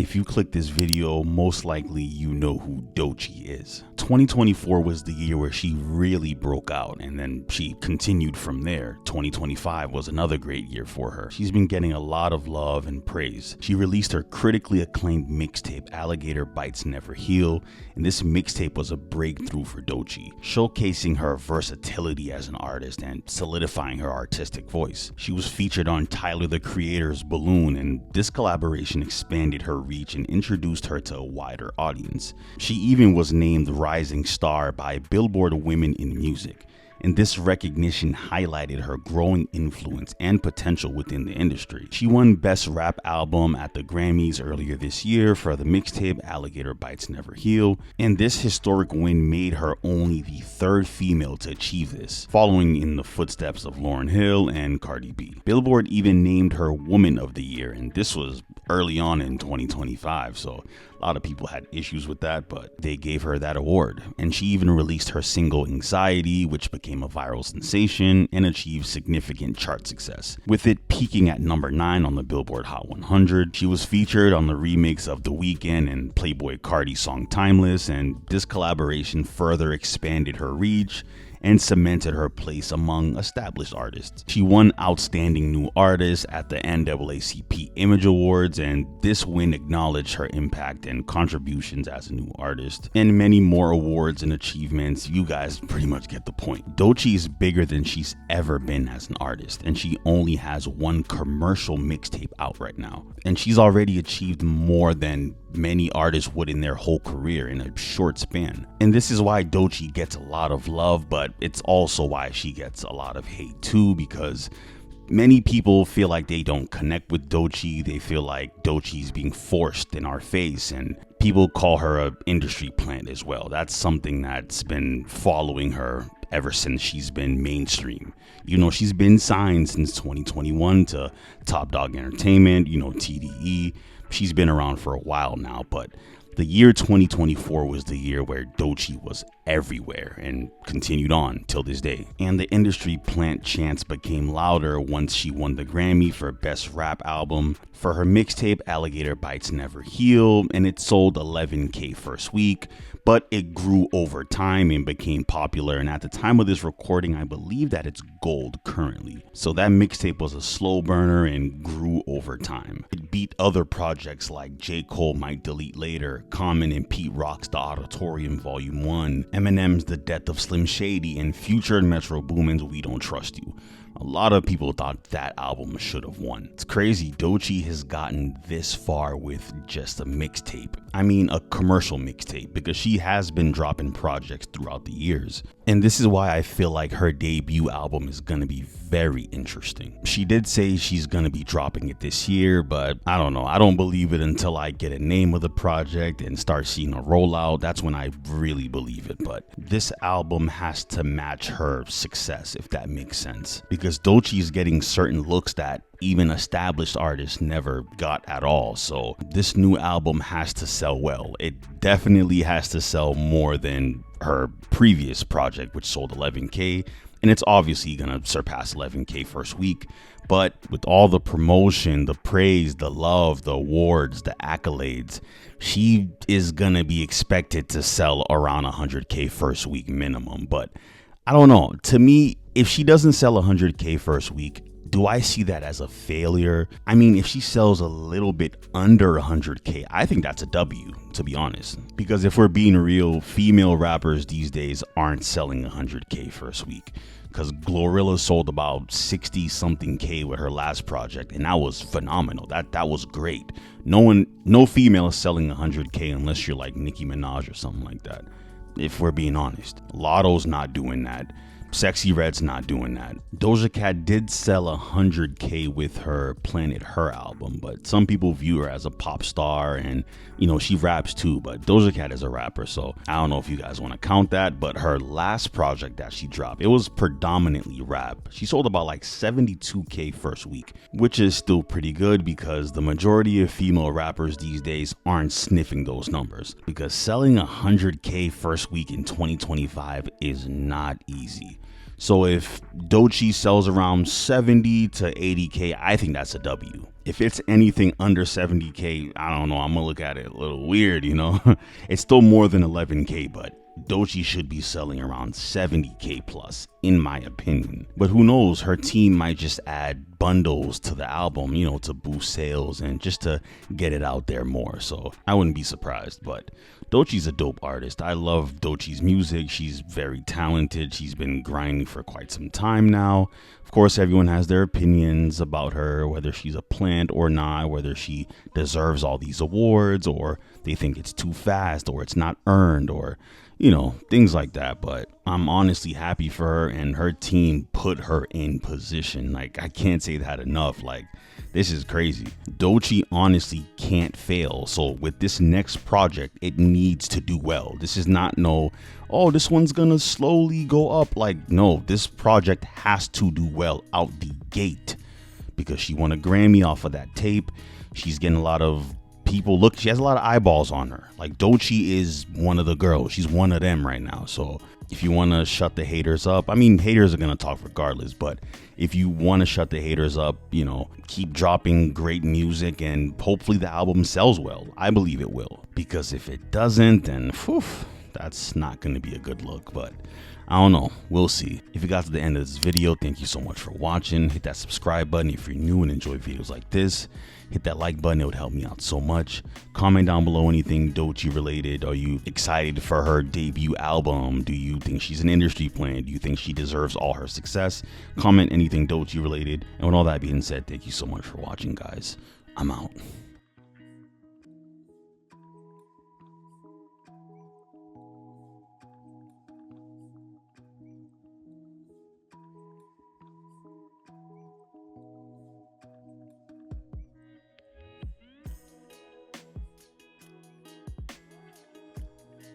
If you click this video, most likely you know who Doechii is. 2024 was the year where she really broke out, and then she continued from there. 2025 was another great year for her. She's been getting a lot of love and praise. She released her critically acclaimed mixtape, Alligator Bites Never Heal, and this mixtape was a breakthrough for Doechii, showcasing her versatility as an artist and solidifying her artistic voice. She was featured on Tyler the Creator's Balloon, and this collaboration expanded her reach and introduced her to a wider audience. She even was named Rising Star by Billboard Women in Music, and this recognition highlighted her growing influence and potential within the industry. She won Best Rap Album at the Grammys earlier this year for the mixtape Alligator Bites Never Heal, and this historic win made her only the third female to achieve this, following in the footsteps of Lauryn Hill and Cardi B. Billboard even named her Woman of the Year, and this was early on in 2025, so a lot of people had issues with that, but they gave her that award. And she even released her single Anxiety, which became a viral sensation and achieved significant chart success, with it peaking at number 9 on the Billboard Hot 100. She was featured on the remix of The Weeknd and Playboi Carti's song Timeless, and this collaboration further expanded her reach and cemented her place among established artists. She won Outstanding New Artist at the NAACP Image Awards, and this win acknowledged her impact and contributions as a new artist. And many more awards and achievements. You guys pretty much get the point. Doechii is bigger than she's ever been as an artist, and she only has one commercial mixtape out right now. And she's already achieved more than many artists would in their whole career in a short span. And this is why Doechii gets a lot of love, but it's also why she gets a lot of hate too, because many people feel like they don't connect with Doechii. They feel like Doechii's being forced in our face, and people call her an industry plant as well. That's something that's been following her ever since she's been mainstream. You know, she's been signed since 2021 to Top Dog Entertainment, TDE. She's been around for a while now, but the year 2024 was the year where Doechii was everywhere and continued on till this day. And the industry plant chants became louder once she won the Grammy for Best Rap Album for her mixtape Alligator Bites Never Heal, and it sold 11K first week, but it grew over time and became popular. And at the time of this recording, I believe that it's gold currently. So that mixtape was a slow burner and grew over time. It beat other projects like J. Cole Might Delete Later, Common and Pete Rock's The Auditorium Volume 1, Eminem's The Death of Slim Shady, and Future and Metro Boomin's We Don't Trust You. A lot of people thought that album should have won. It's crazy, Doechii has gotten this far with just a mixtape. I mean a commercial mixtape, because she has been dropping projects throughout the years. And this is why I feel like her debut album is gonna be very interesting. She did say she's gonna be dropping it this year, but I don't know. I don't believe it until I get a name of the project and start seeing a rollout. That's when I really believe it. But this album has to match her success, if that makes sense, because Doechii is getting certain looks that even established artists never got at all. So this new album has to sell well. It definitely has to sell more than her previous project, which sold 11K, and it's obviously gonna surpass 11K first week. But with all the promotion, the praise, the love, the awards, the accolades, she is gonna be expected to sell around 100K first week minimum. But I don't know, to me, if she doesn't sell 100K first week, do I see that as a failure? I mean, if she sells a little bit under 100K, I think that's a W, to be honest. Because if we're being real, female rappers these days aren't selling 100K first week. Because Glorilla sold about 60 something K with her last project, and that was phenomenal. That was great. No female is selling 100K unless you're like Nicki Minaj or something like that. If we're being honest, Lotto's not doing that. Sexy Red's not doing that. Doja Cat did sell 100K with her Planet Her album, but some people view her as a pop star, and she raps too, but Doja Cat is a rapper, so I don't know if you guys want to count that. But her last project that she dropped, it was predominantly rap. She sold about like 72K first week, which is still pretty good because the majority of female rappers these days aren't sniffing those numbers, because selling 100K first week in 2025 is not easy. So if Doechii sells around 70 to 80K, I think that's a W. If it's anything under 70K, I don't know, I'm gonna look at it a little weird, you know? It's still more than 11K, but Doechii should be selling around 70K plus, in my opinion. But who knows, her team might just add bundles to the album, you know, to boost sales and just to get it out there more. So I wouldn't be surprised, but Doechii's a dope artist. I love Doechii's music. She's very talented. She's been grinding for quite some time now. Of course, everyone has their opinions about her, whether she's a plant or not, whether she deserves all these awards, or they think it's too fast, or it's not earned, or, you know, things like that. But I'm honestly happy for her, and her team put her in position. Like, I can't say that enough. Like, this is crazy. Doechii honestly can't fail. So with this next project, it needs to do well. This is not oh, this one's gonna slowly go up. Like, no, this project has to do well out the gate, because she won a Grammy off of that tape. She's getting a lot of people she has a lot of eyeballs on her. Like, Doechii is one of the girls. She's one of them right now. So if you want to shut the haters up, I mean, haters are going to talk regardless, but if you want to shut the haters up, you know, keep dropping great music, and hopefully the album sells well. I believe it will, because if it doesn't, then that's not going to be a good look. But I don't know, we'll see. If you got to the end of this video, thank you so much for watching. Hit that subscribe button if you're new and enjoy videos like this. Hit that like button, it would help me out so much. Comment down below anything Doechii related. Are you excited for her debut album? Do you think she's an industry plant? Do you think she deserves all her success? Comment anything Doechii related. And with all that being said, thank you so much for watching, guys. I'm out.